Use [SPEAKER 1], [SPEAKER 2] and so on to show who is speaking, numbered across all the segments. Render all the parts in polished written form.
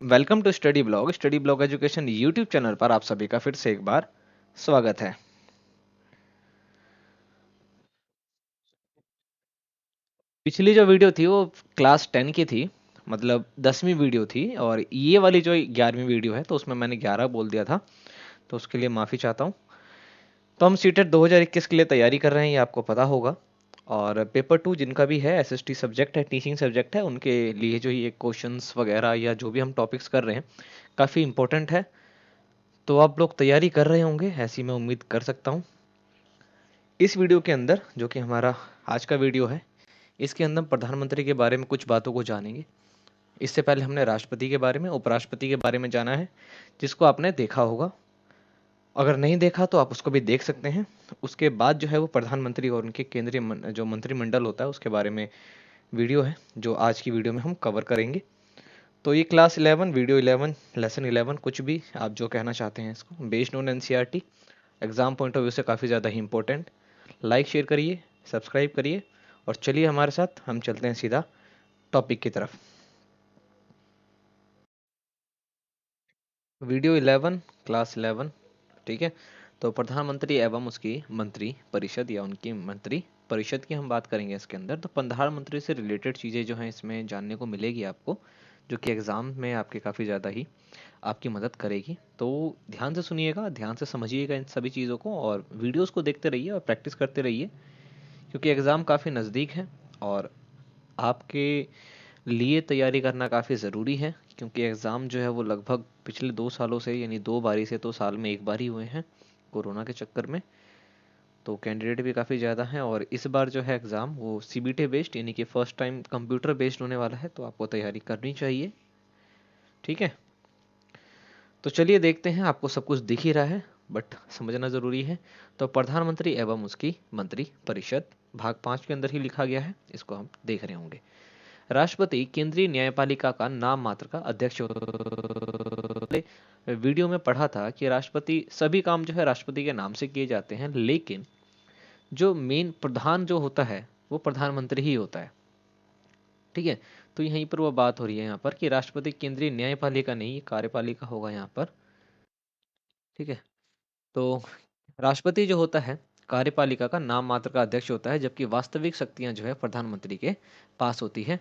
[SPEAKER 1] Welcome to Study Blog Education YouTube channel पर आप सभी का फिर से एक बार स्वागत है। पिछली जो वीडियो थी वो क्लास 10 की थी, मतलब 10वीं वीडियो थी, और ये वाली जो 11वीं वीडियो है तो उसमें मैंने 11 बोल दिया था, तो उसके लिए माफ़ी चाहता हूँ। तो हम सीटेट 2021 के लिए तैयारी कर रहे हैं, ये आपको पता होगा। और पेपर 2 जिनका भी है, एसएसटी सब्जेक्ट है, टीचिंग सब्जेक्ट है, उनके लिए जो ये क्वेश्चंस वगैरह या जो भी हम टॉपिक्स कर रहे हैं काफ़ी इंपॉर्टेंट है। तो आप लोग तैयारी कर रहे होंगे, ऐसी मैं उम्मीद कर सकता हूँ। इस वीडियो के अंदर, जो कि हमारा आज का वीडियो है, इसके अंदर हम प्रधानमंत्री के बारे में कुछ बातों को जानेंगे। इससे पहले हमने राष्ट्रपति के बारे में, उपराष्ट्रपति के बारे में जाना है, जिसको आपने देखा होगा। अगर नहीं देखा तो आप उसको भी देख सकते हैं। उसके बाद जो है वो प्रधानमंत्री और उनके केंद्रीय जो मंत्रिमंडल होता है उसके बारे में वीडियो है, जो आज की वीडियो में हम कवर करेंगे। तो ये क्लास 11, वीडियो 11, लेसन 11, कुछ भी आप जो कहना चाहते हैं, इसको based on NCERT, exam point of view से काफ़ी ज़्यादा ही इंपॉर्टेंट। लाइक शेयर करिए, सब्सक्राइब करिए, और चलिए हमारे साथ हम चलते हैं सीधा टॉपिक की तरफ। वीडियो 11, क्लास 11, ठीक है। तो प्रधानमंत्री एवं उसकी मंत्री परिषद या उनकी मंत्री परिषद की हम बात करेंगे इसके अंदर। तो प्रधानमंत्री से रिलेटेड चीज़ें जो हैं इसमें जानने को मिलेगी आपको, जो कि एग्ज़ाम में आपके काफ़ी ज़्यादा ही आपकी मदद करेगी। तो ध्यान से सुनिएगा, ध्यान से समझिएगा इन सभी चीज़ों को, और वीडियोस को देखते रहिए और प्रैक्टिस करते रहिए, क्योंकि एग्ज़ाम काफ़ी नज़दीक है और आपके लिए तैयारी करना काफ़ी ज़रूरी है। क्योंकि एग्ज़ाम जो है वो लगभग पिछले 2 सालों से, यानी 2 बारी से, तो साल में 1 बार ही हुए हैं कोरोना के चक्कर में। तो कैंडिडेट भी काफ़ी ज़्यादा हैं, और इस बार जो है एग्ज़ाम वो सीबीटी बेस्ड, यानी कि फर्स्ट टाइम कंप्यूटर बेस्ड होने वाला है, तो आपको तैयारी करनी चाहिए, ठीक है। तो चलिए देखते हैं, आपको सब कुछ दिख ही रहा है, बट समझना ज़रूरी है। तो प्रधानमंत्री एवं उसकी मंत्री परिषद, भाग 5 के अंदर ही लिखा गया है, इसको हम देख रहे होंगे। राष्ट्रपति केंद्रीय न्यायपालिका का नाम मात्र का अध्यक्ष होता है। वीडियो में पढ़ा था कि राष्ट्रपति, सभी काम जो है राष्ट्रपति के नाम से किए जाते हैं, लेकिन जो मेन प्रधान जो होता है वो प्रधानमंत्री ही होता है, ठीक है। तो यहीं पर वो बात हो रही है यहाँ पर कि राष्ट्रपति केंद्रीय न्यायपालिका नहीं, कार्यपालिका होगा यहाँ पर, ठीक है। तो राष्ट्रपति जो होता है कार्यपालिका का नाम मात्र का अध्यक्ष होता है, जबकि वास्तविक शक्तियां जो है प्रधानमंत्री के पास होती है।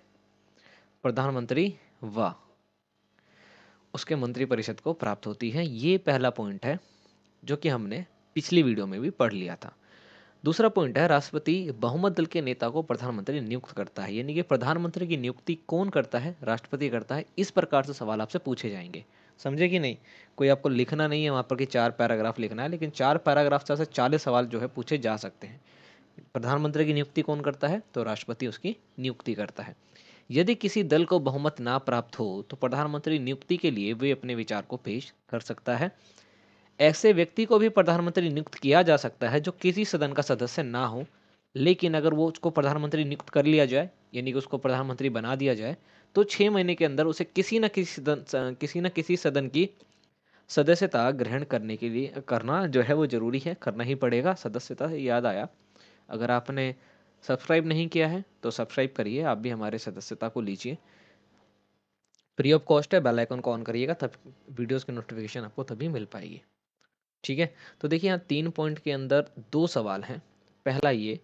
[SPEAKER 1] प्रधानमंत्री व उसके मंत्रिपरिषद को प्राप्त होती है। ये पहला पॉइंट है, जो कि हमने पिछली वीडियो में भी पढ़ लिया था। दूसरा पॉइंट है, राष्ट्रपति बहुमत दल के नेता को प्रधानमंत्री नियुक्त करता है, यानी कि प्रधानमंत्री की नियुक्ति कौन करता है? राष्ट्रपति करता है। इस प्रकार से सवाल आपसे पूछे जाएंगे, समझे कि नहीं। कोई आपको लिखना नहीं है वहां पर कि 4 पैराग्राफ लिखना है, लेकिन 4 पैराग्राफ से 40 सवाल जो है पूछे जा सकते हैं। प्रधानमंत्री की नियुक्ति कौन करता है? तो राष्ट्रपति उसकी नियुक्ति करता है। यदि किसी दल को बहुमत ना प्राप्त हो तो प्रधानमंत्री नियुक्ति के लिए वे अपने विचार को पेश कर सकता है। ऐसे व्यक्ति को भी प्रधानमंत्री नियुक्त किया जा सकता है जो किसी सदन का सदस्य ना हो, लेकिन अगर वो उसको प्रधानमंत्री नियुक्त कर लिया जाए, यानी कि उसको प्रधानमंत्री बना दिया जाए, तो 6 महीने के अंदर उसे किसी न किसी सदन की सदस्यता ग्रहण करने के लिए करना जो है वो जरूरी है, करना ही पड़ेगा। सदस्यता से याद आया, अगर आपने सब्सक्राइब नहीं किया है तो सब्सक्राइब करिए, आप भी हमारे सदस्यता को लीजिए। फ्री ऑफ कॉस्ट है, बेल आइकन को ऑन करिएगा, तब वीडियोस की नोटिफिकेशन आपको तभी मिल पाएगी, ठीक है। तो देखिए यहाँ 3 पॉइंट के अंदर 2 सवाल हैं। पहला ये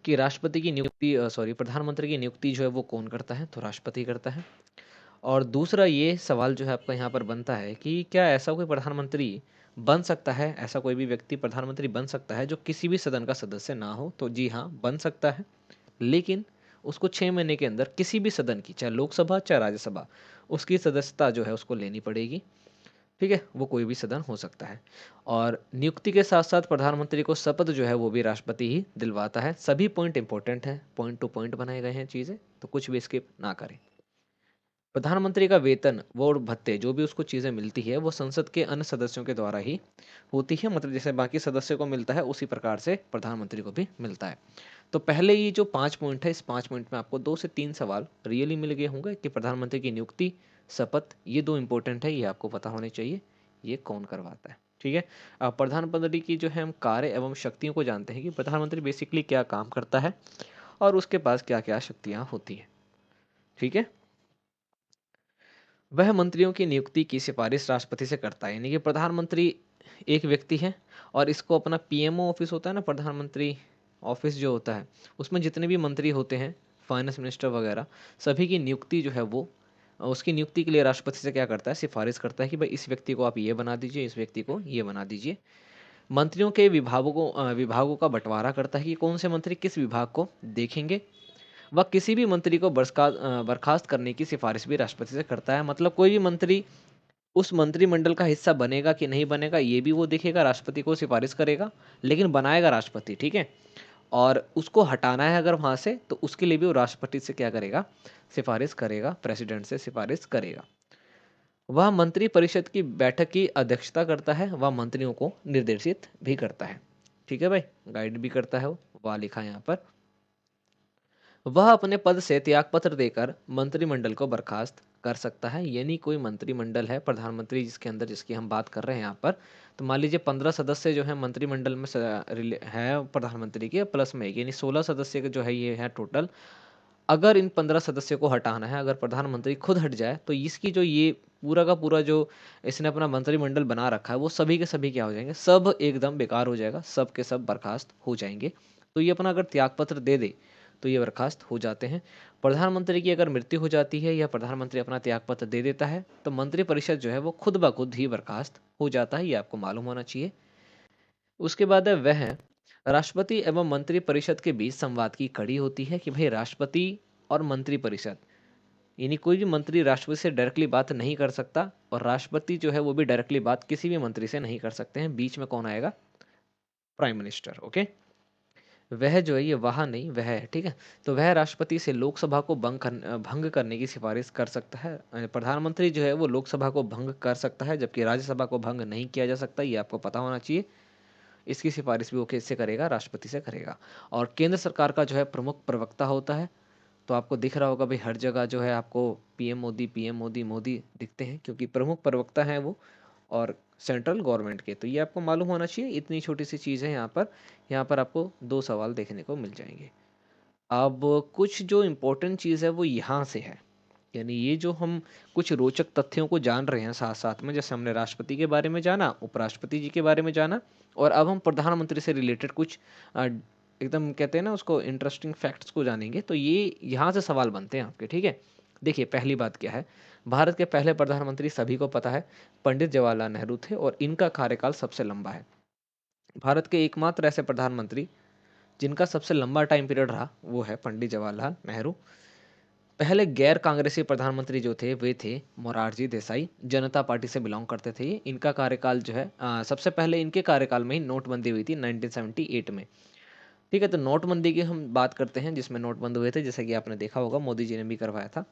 [SPEAKER 1] कि राष्ट्रपति की नियुक्ति, सॉरी, प्रधानमंत्री की नियुक्ति जो है वो कौन करता है? तो राष्ट्रपति करता है। और दूसरा ये सवाल जो है आपका यहाँ पर बनता है कि क्या ऐसा कोई प्रधानमंत्री बन सकता है, ऐसा कोई भी व्यक्ति प्रधानमंत्री बन सकता है जो किसी भी सदन का सदस्य ना हो? तो जी हाँ, बन सकता है, लेकिन उसको 6 महीने के अंदर किसी भी सदन की, चाहे लोकसभा चाहे राज्यसभा, उसकी सदस्यता जो है उसको लेनी पड़ेगी, ठीक है। वो कोई भी सदन हो सकता है। और नियुक्ति के साथ साथ प्रधानमंत्री को शपथ जो है वो भी राष्ट्रपति ही दिलवाता है। सभी पॉइंट इंपॉर्टेंट हैं, पॉइंट टू पॉइंट बनाए गए हैं चीज़ें, तो कुछ भी स्किप ना करें। प्रधानमंत्री का वेतन वो और भत्ते जो भी उसको चीज़ें मिलती है वो संसद के अन्य सदस्यों के द्वारा ही होती है, मतलब जैसे बाकी सदस्यों को मिलता है उसी प्रकार से प्रधानमंत्री को भी मिलता है। तो पहले ये जो 5 पॉइंट है, इस 5 पॉइंट में आपको 2 से 3 सवाल रियली मिल गए होंगे कि प्रधानमंत्री की नियुक्ति, शपथ, ये 2 इंपॉर्टेंट है, ये आपको पता होने चाहिए, ये कौन करवाता है, ठीक है। अब प्रधानमंत्री की जो है हम कार्य एवं शक्तियों को जानते हैं कि प्रधानमंत्री बेसिकली क्या काम करता है और उसके पास क्या क्या शक्तियाँ होती हैं, ठीक है। वह मंत्रियों की नियुक्ति की सिफारिश राष्ट्रपति से करता है। यानी कि प्रधानमंत्री एक व्यक्ति है और इसको अपना पीएमओ ऑफिस होता है ना, प्रधानमंत्री ऑफिस जो होता है, उसमें जितने भी मंत्री होते हैं, फाइनेंस मिनिस्टर वगैरह, सभी की नियुक्ति जो है वो उसकी नियुक्ति के लिए राष्ट्रपति से क्या करता है, सिफारिश करता है कि भाई इस व्यक्ति को आप ये बना दीजिए, इस व्यक्ति को ये बना दीजिए। मंत्रियों के विभागों का बंटवारा करता है कि कौन से मंत्री किस विभाग को देखेंगे। वह किसी भी मंत्री को बर्खास्त करने की सिफारिश भी राष्ट्रपति से करता है। मतलब कोई भी मंत्री उस मंत्रिमंडल का हिस्सा बनेगा कि नहीं बनेगा ये भी वो देखेगा, राष्ट्रपति को सिफारिश करेगा, लेकिन बनाएगा राष्ट्रपति, ठीक है। और उसको हटाना है अगर वहां से, तो उसके लिए भी वो राष्ट्रपति से क्या करेगा, सिफारिश करेगा, प्रेसिडेंट से सिफारिश करेगा। वह मंत्री परिषद की बैठक की अध्यक्षता करता है, वह मंत्रियों को निर्देशित भी करता है। ठीक है भाई, गाइड भी करता है वो, वह लिखा है यहाँ पर। वह अपने पद से त्यागपत्र देकर मंत्रिमंडल को बर्खास्त कर सकता है। यानी कोई मंत्रिमंडल है, प्रधानमंत्री जिसके अंदर जिसकी हम बात कर रहे हैं यहाँ पर, तो मान लीजिए 15 सदस्य जो है मंत्रिमंडल में है प्रधानमंत्री के, प्लस में यानी 16 सदस्य के जो है ये है टोटल। अगर इन 15 सदस्यों को हटाना है, अगर प्रधानमंत्री खुद हट जाए, तो इसकी जो ये पूरा का पूरा जो इसने अपना मंत्रिमंडल बना रखा है, वो सभी के सभी क्या हो जाएंगे, सब एकदम बेकार हो जाएगा, सब के सब बर्खास्त हो जाएंगे। तो ये अपना अगर त्यागपत्र दे दे तो ये बर्खास्त हो जाते हैं। प्रधानमंत्री की अगर मृत्यु हो जाती है या प्रधानमंत्री अपना त्यागपत्र दे देता है, तो मंत्रिपरिषद जो है वो खुद ब खुद ही बर्खास्त हो जाता है, ये आपको मालूम होना चाहिए। उसके बाद है वह राष्ट्रपति एवं मंत्रिपरिषद के बीच संवाद की कड़ी होती है कि भाई राष्ट्रपति और मंत्रिपरिषद, यानी कोई भी मंत्री राष्ट्रपति से डायरेक्टली बात नहीं कर सकता, और राष्ट्रपति जो है वो भी डायरेक्टली बात किसी भी मंत्री से नहीं कर सकते हैं। बीच में कौन आएगा, प्राइम मिनिस्टर। ओके, वह जो है ये वह नहीं, वह है, ठीक है। तो वह राष्ट्रपति से लोकसभा को भंग करने की सिफारिश कर सकता है। प्रधानमंत्री जो है वो लोकसभा को भंग कर सकता है, जबकि राज्यसभा को भंग नहीं किया जा सकता, ये आपको पता होना चाहिए। इसकी सिफारिश भी वो किससे करेगा, राष्ट्रपति से करेगा। और केंद्र सरकार का जो है प्रमुख प्रवक्ता होता है। तो आपको दिख रहा होगा भाई हर जगह जो है आपको पीएम मोदी मोदी दिखते हैं, क्योंकि प्रमुख प्रवक्ता हैं वो, और सेंट्रल गवर्नमेंट के। तो ये आपको मालूम होना चाहिए, इतनी छोटी सी चीज़ है यहाँ पर। यहाँ पर आपको दो सवाल देखने को मिल जाएंगे। अब कुछ जो इम्पोर्टेंट चीज़ है वो यहाँ से है, यानी ये जो हम कुछ रोचक तथ्यों को जान रहे हैं साथ साथ में, जैसे हमने राष्ट्रपति के बारे में जाना, उपराष्ट्रपति जी के बारे में जाना, और अब हम प्रधानमंत्री से रिलेटेड कुछ एकदम कहते हैं ना उसको, इंटरेस्टिंग फैक्ट्स को जानेंगे। तो ये यहाँ से सवाल बनते हैं आपके, ठीक है। देखिए पहली बात क्या है, भारत के पहले प्रधानमंत्री सभी को पता है, पंडित जवाहरलाल नेहरू थे, और इनका कार्यकाल सबसे लंबा है। भारत के एकमात्र ऐसे प्रधानमंत्री जिनका सबसे लंबा टाइम पीरियड रहा वो है पंडित जवाहरलाल नेहरू। पहले गैर कांग्रेसी प्रधानमंत्री जो थे वे थे मोरारजी देसाई, जनता पार्टी से बिलोंग करते थे ये। इनका कार्यकाल जो है सबसे पहले इनके कार्यकाल में ही नोटबंदी हुई थी 1978 में। ठीक है, तो नोटबंदी की हम बात करते हैं, जिसमें नोट बंद हुए थे, जैसे कि आपने देखा होगा मोदी जी ने भी करवाया था।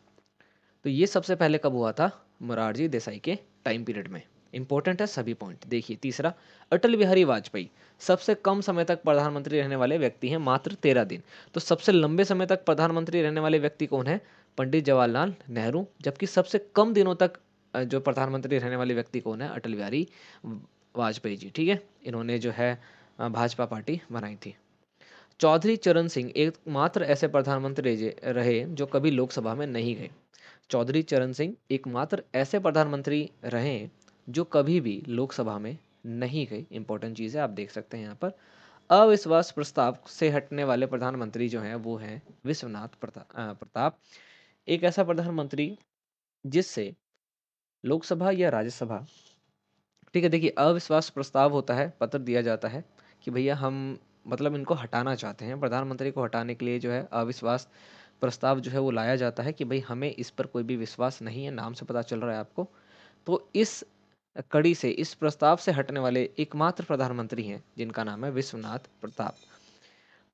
[SPEAKER 1] तो ये सबसे पहले कब हुआ था, मोरारजी देसाई के टाइम पीरियड में। इंपॉर्टेंट है सभी पॉइंट। देखिए तीसरा, अटल बिहारी वाजपेयी सबसे कम समय तक प्रधानमंत्री रहने वाले व्यक्ति हैं, मात्र 13 दिन। तो सबसे लंबे समय तक प्रधानमंत्री रहने वाले व्यक्ति कौन है, पंडित जवाहरलाल नेहरू। जबकि सबसे कम दिनों तक जो प्रधानमंत्री रहने वाले व्यक्ति कौन है, अटल बिहारी वाजपेयी जी, ठीक है। इन्होंने जो है भाजपा पार्टी बनाई थी। चौधरी चरण सिंह एकमात्र ऐसे प्रधानमंत्री रहे जो कभी लोकसभा में नहीं गए। चौधरी चरण सिंह एकमात्र ऐसे प्रधानमंत्री रहे जो कभी भी लोकसभा में नहीं गए। इंपॉर्टेंट चीज़ है, आप देख सकते हैं यहाँ पर। अविश्वास प्रस्ताव से हटने वाले प्रधानमंत्री जो हैं वो हैं विश्वनाथ प्रताप। एक ऐसा प्रधानमंत्री जिससे लोकसभा या राज्यसभा, ठीक है, देखिए अविश्वास प्रस्ताव होता है, पत्र दिया जाता है कि भैया हम मतलब इनको हटाना चाहते हैं, प्रधानमंत्री को हटाने के लिए जो है अविश्वास प्रस्ताव जो है वो लाया जाता है कि भाई हमें इस पर कोई भी विश्वास नहीं है, नाम से पता चल रहा है आपको। तो इस कड़ी से, इस प्रस्ताव से हटने वाले एकमात्र प्रधानमंत्री हैं जिनका नाम है विश्वनाथ प्रताप।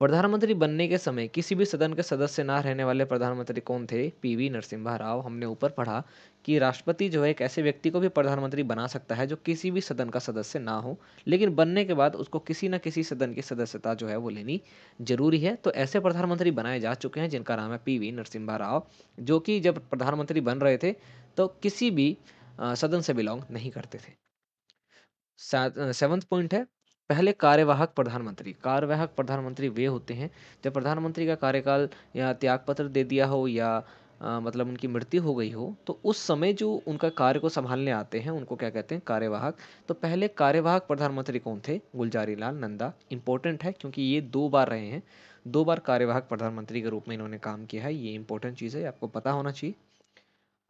[SPEAKER 1] प्रधानमंत्री बनने के समय किसी भी सदन के सदस्य ना रहने वाले प्रधानमंत्री कौन थे, पीवी नरसिम्हा राव। हमने ऊपर पढ़ा कि राष्ट्रपति जो है एक ऐसे व्यक्ति को भी प्रधानमंत्री बना सकता है जो किसी भी सदन का सदस्य ना हो, लेकिन बनने के बाद उसको किसी न किसी सदन की सदस्यता जो है वो लेनी जरूरी है। तो ऐसे प्रधानमंत्री बनाए जा चुके हैं जिनका नाम है पीवी नरसिम्हा राव, जो कि जब प्रधानमंत्री बन रहे थे तो किसी भी सदन से बिलोंग नहीं करते थे। सेवन्थ पॉइंट है, पहले कार्यवाहक प्रधानमंत्री। कार्यवाहक प्रधानमंत्री वे होते हैं जब प्रधानमंत्री का कार्यकाल या त्यागपत्र दे दिया हो, या मतलब उनकी मृत्यु हो गई हो, तो उस समय जो उनका कार्य को संभालने आते हैं उनको क्या कहते हैं, कार्यवाहक। तो पहले कार्यवाहक प्रधानमंत्री कौन थे, गुलजारी लाल नंदा। इंपॉर्टेंट है क्योंकि ये 2 बार रहे हैं, 2 बार कार्यवाहक प्रधानमंत्री के रूप में इन्होंने काम किया है, ये इंपॉर्टेंट चीज़ है, आपको पता होना चाहिए।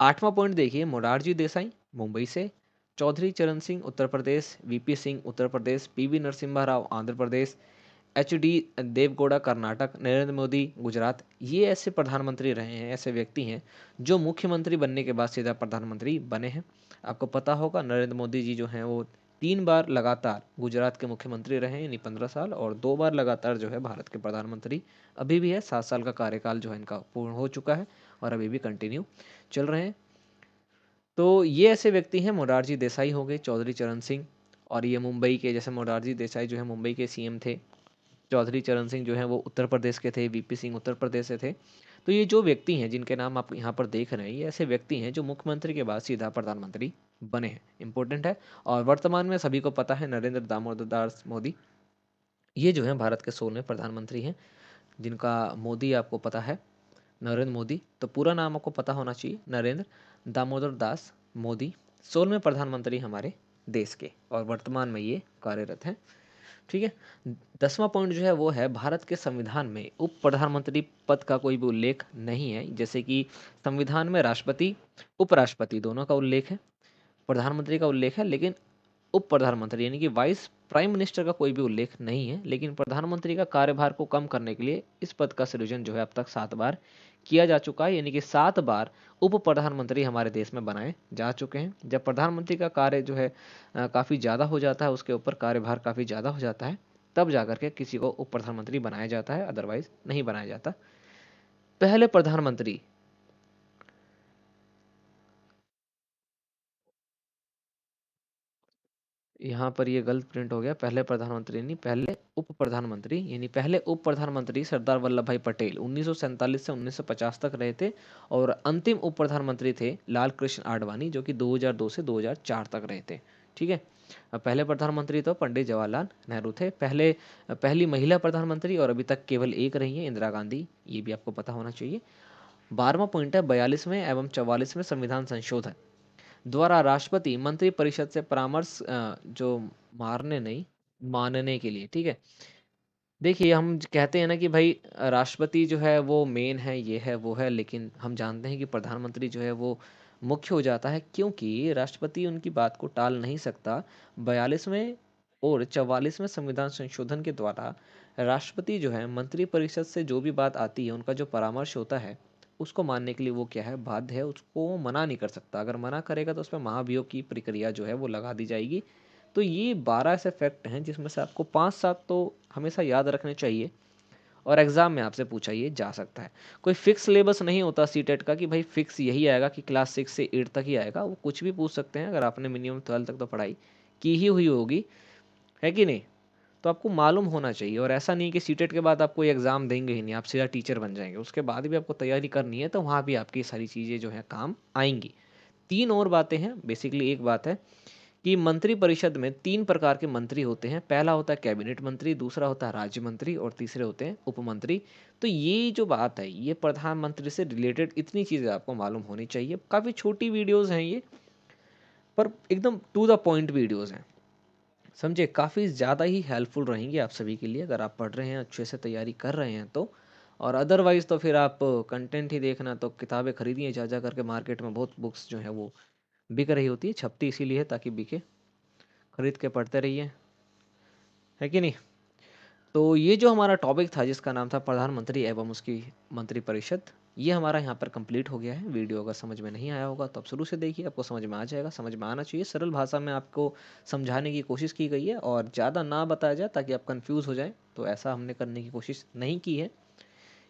[SPEAKER 1] 8वां पॉइंट देखिए, मोरारजी देसाई मुंबई से, चौधरी चरण Singh Uttar Pradesh, VP Singh Uttar Pradesh, PV Narasimha Rao Andhra Pradesh, H D Deve Gowda Karnataka, Narendra Modi Gujarat. ये ऐसे प्रधानमंत्री रहे हैं, ऐसे व्यक्ति हैं जो मुख्यमंत्री बनने के बाद सीधा प्रधानमंत्री बने हैं। आपको पता होगा नरेंद्र मोदी जी जो हैं वो 3 बार लगातार गुजरात के मुख्यमंत्री रहे हैं, यानी 15 साल, और 2 बार लगातार जो है भारत के प्रधानमंत्री अभी भी है। 7 साल का कार्यकाल जो है इनका पूर्ण हो चुका है और अभी भी कंटिन्यू चल रहे हैं। तो ये ऐसे व्यक्ति हैं, मोरारजी देसाई हो गए, चौधरी चरण सिंह, और ये मुंबई के, जैसे मोरारजी देसाई जो है मुंबई के सीएम थे, चौधरी चरण सिंह जो हैं वो उत्तर प्रदेश के थे, वीपी सिंह उत्तर प्रदेश से थे। तो ये जो व्यक्ति हैं जिनके नाम आप यहाँ पर देख रहे हैं, ये ऐसे व्यक्ति हैं जो मुख्यमंत्री के बाद सीधा प्रधानमंत्री बने हैं, इंपॉर्टेंट है। और वर्तमान में सभी को पता है नरेंद्र दामोदर दास मोदी, ये जो है भारत के 16वें प्रधानमंत्री हैं, जिनका मोदी आपको पता है, नरेंद्र मोदी। तो पूरा नाम आपको पता होना चाहिए, नरेंद्र दामोदर दास मोदी, 16वें प्रधानमंत्री हमारे देश के, और वर्तमान में ये कार्यरत हैं। ठीक है। 10वां पॉइंट जो है वो है, भारत के संविधान में उप प्रधानमंत्री पद का कोई भी उल्लेख नहीं है। जैसे कि संविधान में राष्ट्रपति उपराष्ट्रपति दोनों का उल्लेख है, प्रधानमंत्री का उल्लेख है, लेकिन उप प्रधानमंत्री यानी कि वाइस प्राइम मिनिस्टर का कोई भी उल्लेख नहीं है। लेकिन प्रधानमंत्री का कार्यभार को कम करने के लिए इस पद का सृजन जो है अब तक 7 बार किया जा चुका है, यानी कि 7 बार उप प्रधानमंत्री हमारे देश में बनाए जा चुके हैं। जब प्रधानमंत्री का कार्य जो है काफ़ी ज़्यादा हो जाता है, उसके ऊपर कार्यभार काफ़ी ज़्यादा हो जाता है, तब जाकर के किसी को उप प्रधानमंत्री बनाया जाता है, अदरवाइज नहीं बनाया जाता। पहले प्रधानमंत्री, यहाँ पर ये गलत प्रिंट हो गया, पहले प्रधानमंत्री नहीं, पहले उप प्रधानमंत्री, यानी पहले उप प्रधानमंत्री सरदार वल्लभ भाई पटेल 1947 से 1950 तक रहे थे, और अंतिम उप प्रधानमंत्री थे लाल कृष्ण आडवाणी, जो कि 2002 से 2004 तक रहे थे। ठीक है। अब पहले प्रधानमंत्री तो पंडित जवाहरलाल नेहरू थे, पहली महिला प्रधानमंत्री, और अभी तक केवल एक रही है, इंदिरा गांधी, ये भी आपको पता होना चाहिए। 12वां पॉइंट है, 42वें एवं 44वें संविधान संशोधन द्वारा राष्ट्रपति मंत्रिपरिषद से परामर्श जो मारने नहीं, मानने के लिए। ठीक है। देखिए, हम कहते हैं ना कि भाई राष्ट्रपति जो है वो मेन है, ये है वो है, लेकिन हम जानते हैं कि प्रधानमंत्री जो है वो मुख्य हो जाता है, क्योंकि राष्ट्रपति उनकी बात को टाल नहीं सकता। 42वें और 44वें संविधान संशोधन के द्वारा राष्ट्रपति जो है मंत्रिपरिषद से जो भी बात आती है, उनका जो परामर्श होता है, उसको मानने के लिए वो क्या है, बाध्य है, उसको वो मना नहीं कर सकता। अगर मना करेगा तो उसमें महाभियोग की प्रक्रिया जो है वो लगा दी जाएगी। तो ये 12 ऐसे फैक्ट हैं जिसमें से आपको 5-7 तो हमेशा याद रखने चाहिए, और एग्जाम में आपसे पूछा ये जा सकता है। कोई फिक्स सिलेबस नहीं होता सीटेट का कि भाई फिक्स यही आएगा, कि क्लास 6 से 8 तक ही आएगा। वो कुछ भी पूछ सकते हैं, अगर आपने मिनिमम 12 तक तो पढ़ाई की ही हुई होगी, है कि नहीं। तो आपको मालूम होना चाहिए, और ऐसा नहीं कि सीटेट के बाद आप कोई एग्जाम देंगे ही नहीं, आप सीधा टीचर बन जाएंगे, उसके बाद भी आपको तैयारी करनी है, तो वहाँ भी आपकी सारी चीज़ें जो है काम आएंगी। 3 और बातें हैं, बेसिकली एक बात है कि मंत्रिपरिषद में 3 प्रकार के मंत्री होते हैं। पहला होता है कैबिनेट मंत्री, दूसरा होता है राज्य मंत्री, और तीसरे होते हैं उपमंत्री। तो ये जो बात है, ये प्रधानमंत्री से रिलेटेड इतनी चीज़ें आपको मालूम होनी चाहिए। काफ़ी छोटी वीडियोस हैं ये, पर एकदम टू द पॉइंट वीडियोस हैं, समझे। काफ़ी ज़्यादा ही हेल्पफुल रहेंगी आप सभी के लिए, अगर आप पढ़ रहे हैं, अच्छे से तैयारी कर रहे हैं तो। और अदरवाइज़ तो फिर आप कंटेंट ही देखना, तो किताबें खरीदिए जा जा करके, मार्केट में बहुत बुक्स जो है वो बिक रही होती है, छपती इसीलिए है ताकि बिके, खरीद के पढ़ते रहिए, है कि नहीं। तो ये जो हमारा टॉपिक था जिसका नाम था प्रधानमंत्री एवं उसकी मंत्रिपरिषद, ये हमारा यहाँ पर कंप्लीट हो गया है। वीडियो अगर समझ में नहीं आया होगा तो आप शुरू से देखिए, आपको समझ में आ जाएगा। समझ में आना चाहिए, सरल भाषा में आपको समझाने की कोशिश की गई है, और ज़्यादा ना बताया जाए ताकि आप कंफ्यूज हो जाएं, तो ऐसा हमने करने की कोशिश नहीं की है।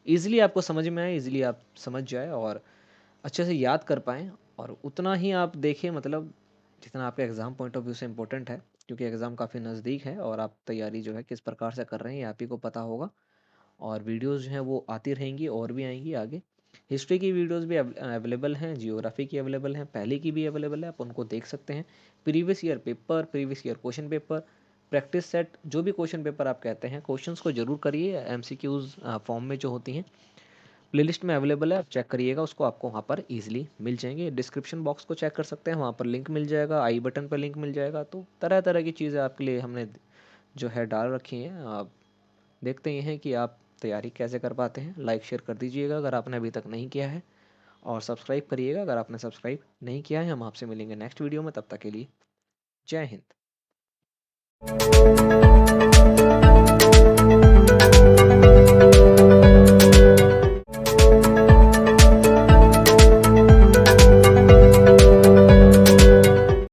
[SPEAKER 1] ईजिली आपको समझ में आए, ईजिली आप समझ जाए और अच्छे से याद कर पाएँ, और उतना ही आप देखें, मतलब जितना आपके एग्ज़ाम पॉइंट ऑफ व्यू से इम्पोर्टेंट है, क्योंकि एग्ज़ाम काफ़ी नज़दीक है, और आप तैयारी जो है किस प्रकार से कर रहे हैं ये आप ही को पता होगा। और वीडियोज़ जो हैं वो आती रहेंगी, और भी आएँगी आगे। हिस्ट्री की वीडियोज़ भी अवेलेबल हैं, जियोग्राफी की अवेलेबल हैं, पहले की भी अवेलेबल है, आप उनको देख सकते हैं। Previous year paper, previous year question paper, practice set, जो भी क्वेश्चन पेपर आप कहते हैं, क्वेश्चंस को ज़रूर करिए, एमसीक्यूज़ फॉर्म में जो होती हैं, प्लेलिस्ट में अवेलेबल है, आप चेक करिएगा उसको, आपको वहाँ पर ईजिली मिल जाएंगे। डिस्क्रिप्शन बॉक्स को चेक कर सकते हैं, वहाँ पर लिंक मिल जाएगा, आई बटन पर लिंक मिल जाएगा। तो तरह तरह की चीज़ें आपके लिए हमने जो है डाल रखी हैं। आप देखते ही हैं कि आप तैयारी कैसे कर पाते हैं। लाइक शेयर कर दीजिएगा अगर आपने अभी तक नहीं किया है, और सब्सक्राइब करिएगा अगर आपने सब्सक्राइब नहीं किया है। हम आपसे मिलेंगे नेक्स्ट वीडियो में, तब तक के लिए जय हिंद।